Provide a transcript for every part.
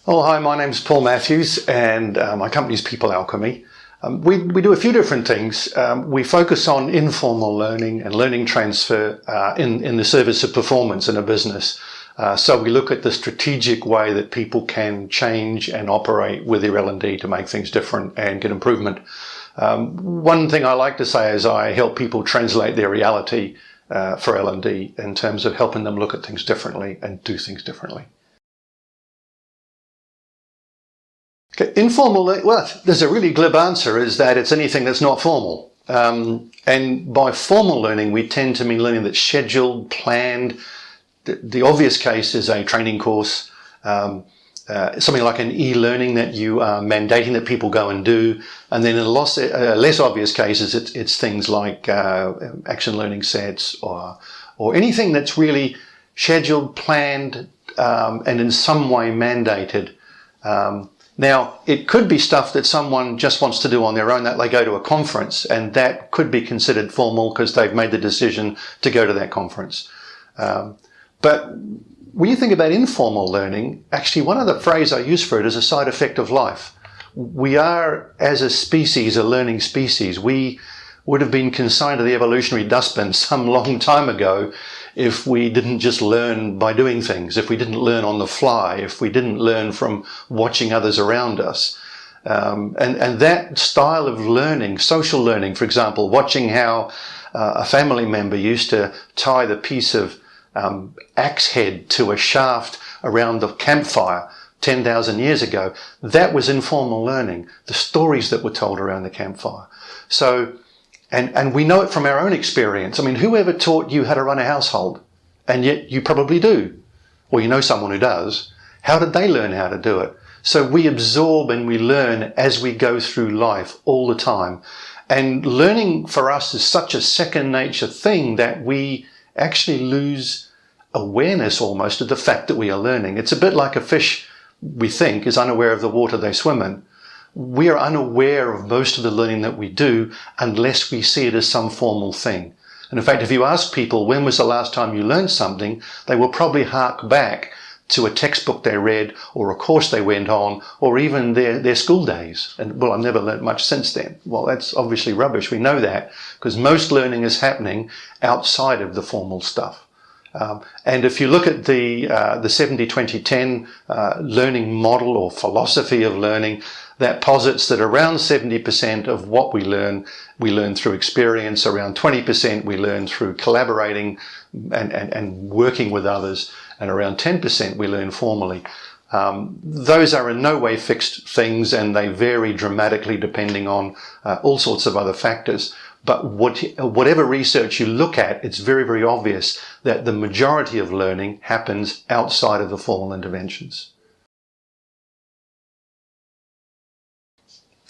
Oh, hi, my name's Paul Matthews and my company's People Alchemy. We do a few different things. We focus on informal learning and learning transfer in the service of performance in a business. So we look at the strategic way that people can change and operate with their L&D to make things different and get improvement. One thing I like to say is I help people translate their reality for L&D in terms of helping them look at things differently and do things differently. Okay, informal, well, there's a really glib answer, is that it's anything that's not formal. And by formal learning, we tend to mean learning that's scheduled, planned. The obvious case is a training course, something like an e-learning that you are mandating that people go and do. And then in less obvious cases, it's things like action learning sets or anything that's really scheduled, planned, and in some way mandated. Now, it could be stuff that someone just wants to do on their own, that they go to a conference, and that could be considered formal because they've made the decision to go to that conference. But when you think about informal learning, actually one of the phrases I use for it is a side effect of life. We are, as a species, a learning species. We would have been consigned to the evolutionary dustbin some long time ago if we didn't just learn by doing things, if we didn't learn on the fly, if we didn't learn from watching others around us. And that style of learning, social learning, for example, watching how a family member used to tie the piece of axe head to a shaft around the campfire 10,000 years ago, that was informal learning, the stories that were told around the campfire. So, and we know it from our own experience. I mean, whoever taught you how to run a household? And yet you probably do. Or you know someone who does. How did they learn how to do it? So we absorb and we learn as we go through life all the time. And learning for us is such a second nature thing that we actually lose awareness almost of the fact that we are learning. It's a bit like a fish, we think, is unaware of the water they swim in. We are unaware of most of the learning that we do unless we see it as some formal thing. And in fact, if you ask people, when was the last time you learned something, they will probably hark back to a textbook they read or a course they went on or even their school days. And, well, I've never learned much since then. Well, that's obviously rubbish. We know that because most learning is happening outside of the formal stuff. And if you look at the 70-20-10 learning model or philosophy of learning, that posits that around 70% of what we learn through experience, around 20% we learn through collaborating and working with others, and around 10% we learn formally. Those are in no way fixed things, and they vary dramatically depending on all sorts of other factors. But whatever research you look at, it's very, very obvious that the majority of learning happens outside of the formal interventions.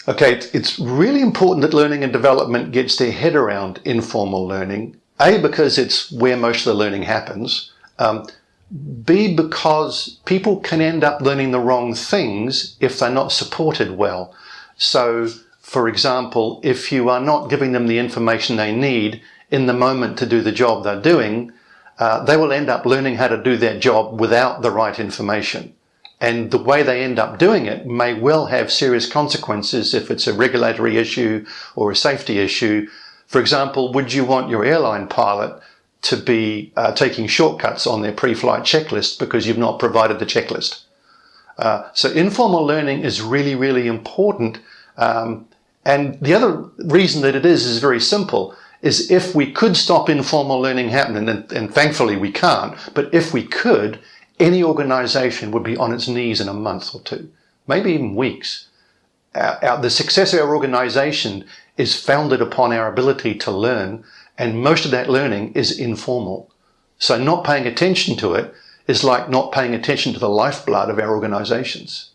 Okay, it's really important that learning and development gets their head around informal learning. A, because it's where most of the learning happens. B, because people can end up learning the wrong things if they're not supported well. So, for example, if you are not giving them the information they need in the moment to do the job they're doing, they will end up learning how to do their job without the right information. And the way they end up doing it may well have serious consequences if it's a regulatory issue or a safety issue. For example, would you want your airline pilot to be taking shortcuts on their pre-flight checklist because you've not provided the checklist? So informal learning is really, really important. And the other reason that it is very simple, is if we could stop informal learning happening, and thankfully we can't, but if we could, any organization would be on its knees in a month or two, maybe even weeks. The success of our organization is founded upon our ability to learn, and most of that learning is informal. So not paying attention to it is like not paying attention to the lifeblood of our organizations.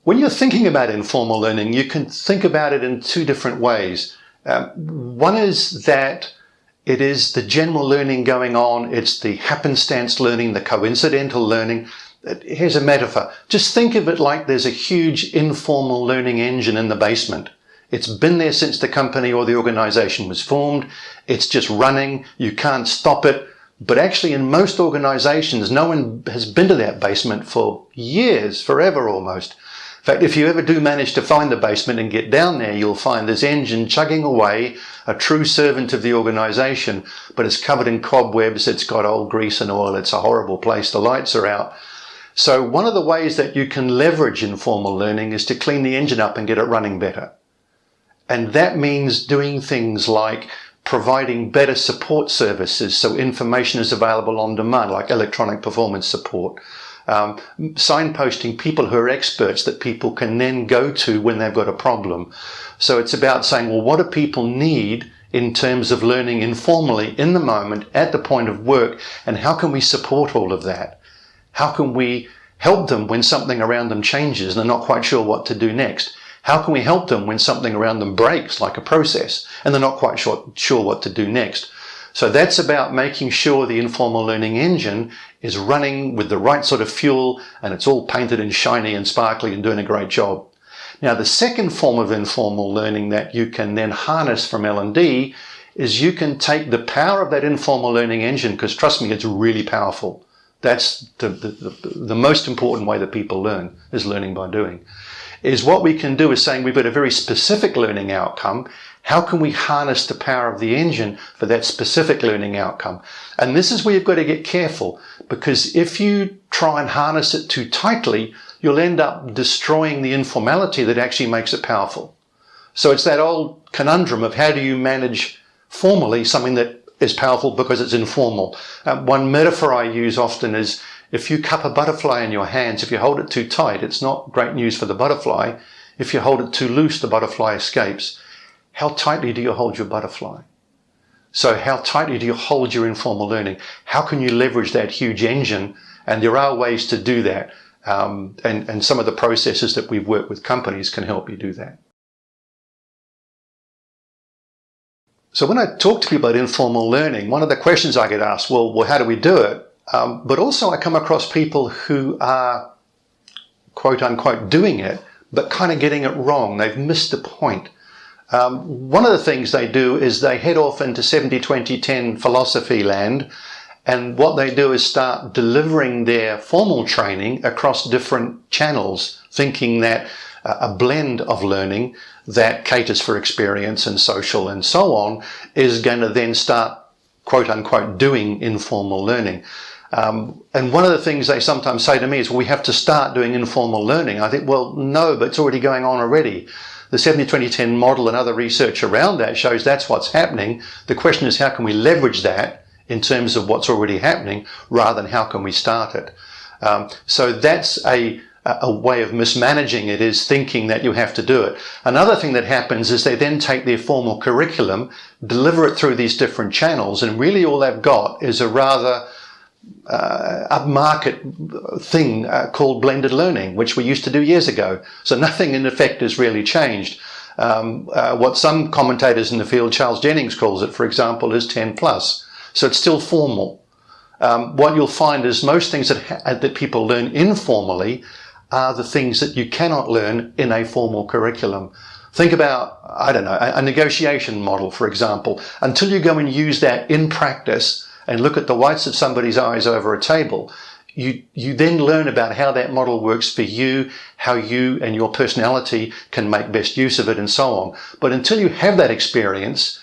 When you're thinking about informal learning, you can think about it in two different ways. One is that it is the general learning going on. It's the happenstance learning, the coincidental learning. Here's a metaphor. Just think of it like there's a huge informal learning engine in the basement. It's been there since the company or the organization was formed. It's just running. You can't stop it. But actually in most organizations, no one has been to that basement for years, forever almost. In fact, if you ever do manage to find the basement and get down there, you'll find this engine chugging away, a true servant of the organization, but it's covered in cobwebs, it's got old grease and oil, it's a horrible place, the lights are out. So one of the ways that you can leverage informal learning is to clean the engine up and get it running better. And that means doing things like providing better support services, so information is available on demand, like electronic performance support. Signposting people who are experts that people can then go to when they've got a problem. So it's about saying, well, what do people need in terms of learning informally in the moment at the point of work, and how can we support all of that? How can we help them when something around them changes and they're not quite sure what to do next? How can we help them when something around them breaks, like a process, and they're not quite sure what to do next? So that's about making sure the informal learning engine is running with the right sort of fuel and it's all painted and shiny and sparkly and doing a great job. Now, the second form of informal learning that you can then harness from L&D is you can take the power of that informal learning engine, because trust me, it's really powerful. That's the most important way that people learn, is learning by doing. Is what we can do is saying we've got a very specific learning outcome. How can we harness the power of the engine for that specific learning outcome? And this is where you've got to get careful, because if you try and harness it too tightly, you'll end up destroying the informality that actually makes it powerful. So it's that old conundrum of how do you manage formally something that is powerful because it's informal. One metaphor I use often is, if you cup a butterfly in your hands, if you hold it too tight, it's not great news for the butterfly. If you hold it too loose, the butterfly escapes. How tightly do you hold your butterfly? So how tightly do you hold your informal learning? How can you leverage that huge engine? And there are ways to do that. And some of the processes that we've worked with companies can help you do that. So when I talk to people about informal learning, one of the questions I get asked, well, how do we do it? But also I come across people who are, quote unquote, doing it, but kind of getting it wrong. They've missed the point. One of the things they do is they head off into 70-20-10 philosophy land, and what they do is start delivering their formal training across different channels, thinking that a blend of learning that caters for experience and social and so on is going to then start, quote unquote, doing informal learning. And one of the things they sometimes say to me is, well, we have to start doing informal learning. I think, well, no, but it's already going on already. The 70-20-10 model and other research around that shows that's what's happening. The question is, how can we leverage that in terms of what's already happening rather than how can we start it? So that's a way of mismanaging it, is thinking that you have to do it. Another thing that happens is they then take their formal curriculum, deliver it through these different channels, and really all they've got is a rather upmarket thing called blended learning, which we used to do years ago. So nothing in effect has really changed. What some commentators in the field, Charles Jennings calls it, for example, is 10 plus. So it's still formal. What you'll find is most things that people learn informally are the things that you cannot learn in a formal curriculum. Think about, I don't know, a negotiation model, for example. Until you go and use that in practice and look at the whites of somebody's eyes over a table, you then learn about how that model works for you, how you and your personality can make best use of it, and so on. But until you have that experience,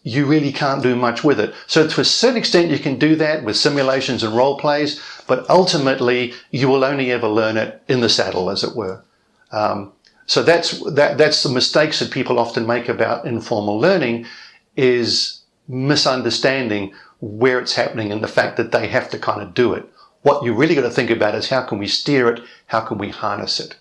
you really can't do much with it. So to a certain extent, you can do that with simulations and role plays, but ultimately you will only ever learn it in the saddle, as it were. So that's the mistakes that people often make about informal learning, is misunderstanding where it's happening and the fact that they have to kind of do it. What you really got to think about is, how can we steer it? How can we harness it?